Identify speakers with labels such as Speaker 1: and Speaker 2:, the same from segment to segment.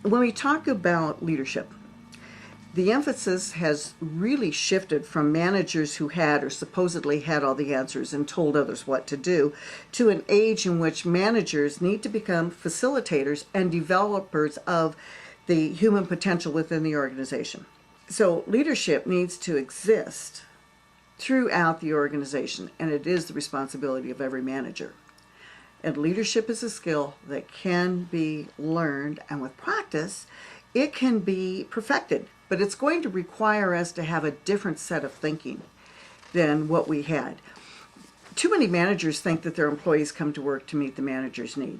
Speaker 1: When we talk about leadership, the emphasis has really shifted from managers who had or supposedly had all the answers and told others what to do to an age in which managers need to become facilitators and developers of the human potential within the organization. So leadership needs to exist throughout the organization, and it is the responsibility of every manager. And leadership is a skill that can be learned, and with practice, it can be perfected. But it's going to require us to have a different set of thinking than what we had. Too many managers think that their employees come to work to meet the manager's need.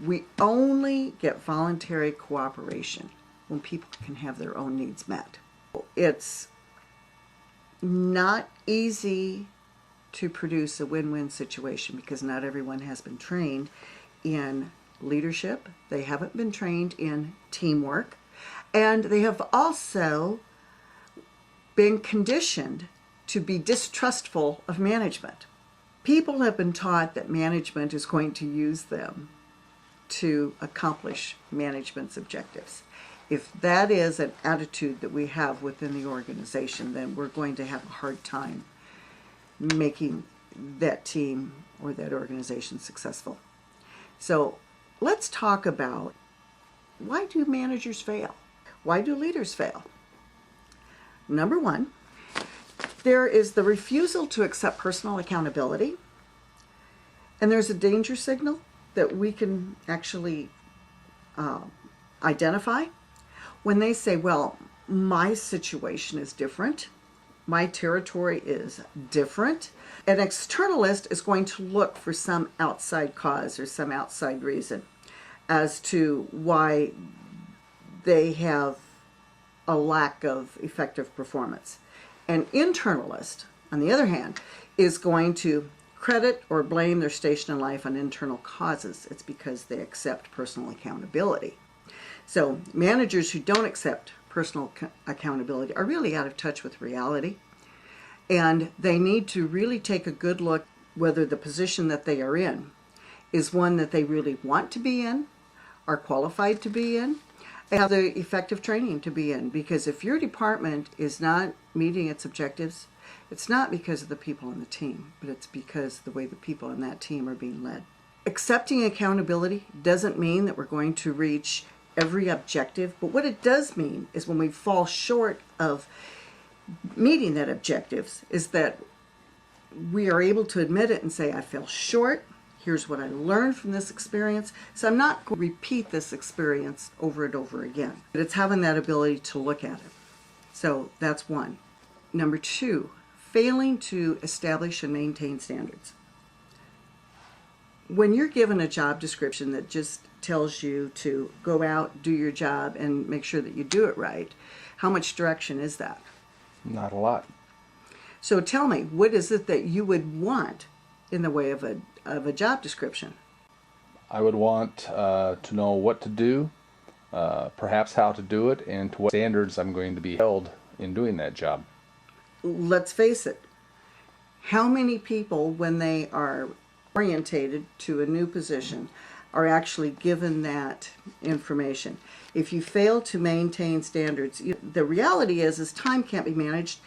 Speaker 1: We only get voluntary cooperation when people can have their own needs met. It's not easy to produce a win-win situation because not everyone has been trained in leadership. They haven't been trained in teamwork, and they have also been conditioned to be distrustful of management. People have been taught that management is going to use them to accomplish management's objectives. If that is an attitude that we have within the organization, then we're going to have a hard time making that team or that organization successful. So let's talk about, why do managers fail? Why do leaders fail? Number one, there is the refusal to accept personal accountability, and there's a danger signal that we can actually identify when they say, well, my situation is different, my territory is different. An externalist is going to look for some outside cause or some outside reason as to why they have a lack of effective performance. An internalist, on the other hand, is going to credit or blame their station in life on internal causes. It's because they accept personal accountability. So managers who don't accept personal accountability are really out of touch with reality, and they need to really take a good look whether the position that they are in is one that they really want to be in, are qualified to be in, and have the effective training to be in. Because if your department is not meeting its objectives, it's not because of the people on the team, but it's because of the way the people on that team are being led. Accepting accountability doesn't mean that we're going to reach every objective, but what it does mean is when we fall short of meeting that objectives is that we are able to admit it and say, I fell short, here's what I learned from this experience, so I'm not going to repeat this experience over and over again. But it's having that ability to look at it. So that's one. Number two, failing to establish and maintain standards. When you're given a job description that just tells you to go out, do your job, and make sure that you do it right, how much direction is that?
Speaker 2: Not a lot.
Speaker 1: So tell me, what is it that you would want in the way of a job description?
Speaker 2: I would want to know what to do, perhaps how to do it, and to what standards I'm going to be held in doing that job.
Speaker 1: Let's face it, how many people, when they are orientated to a new position, are actually given that information? If you fail to maintain standards, the reality is time can't be managed.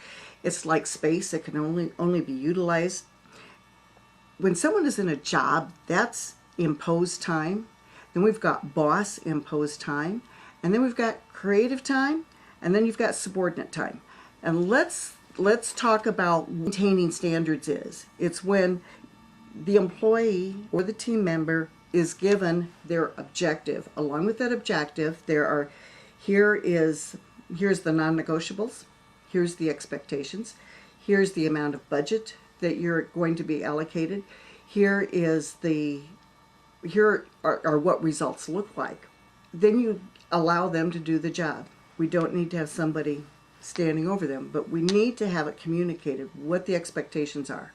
Speaker 1: It's like space, it can only be utilized. When someone is in a job, that's imposed time. Then we've got boss imposed time, and then we've got creative time, and then you've got subordinate time. And let's talk about maintaining standards is. It's when the employee or the team member is given their objective. Along with that objective, here's the non-negotiables, here's the expectations, here's the amount of budget that you're going to be allocated, here are what results look like. Then you allow them to do the job. We don't need to have somebody standing over them, but we need to have it communicated what the expectations are.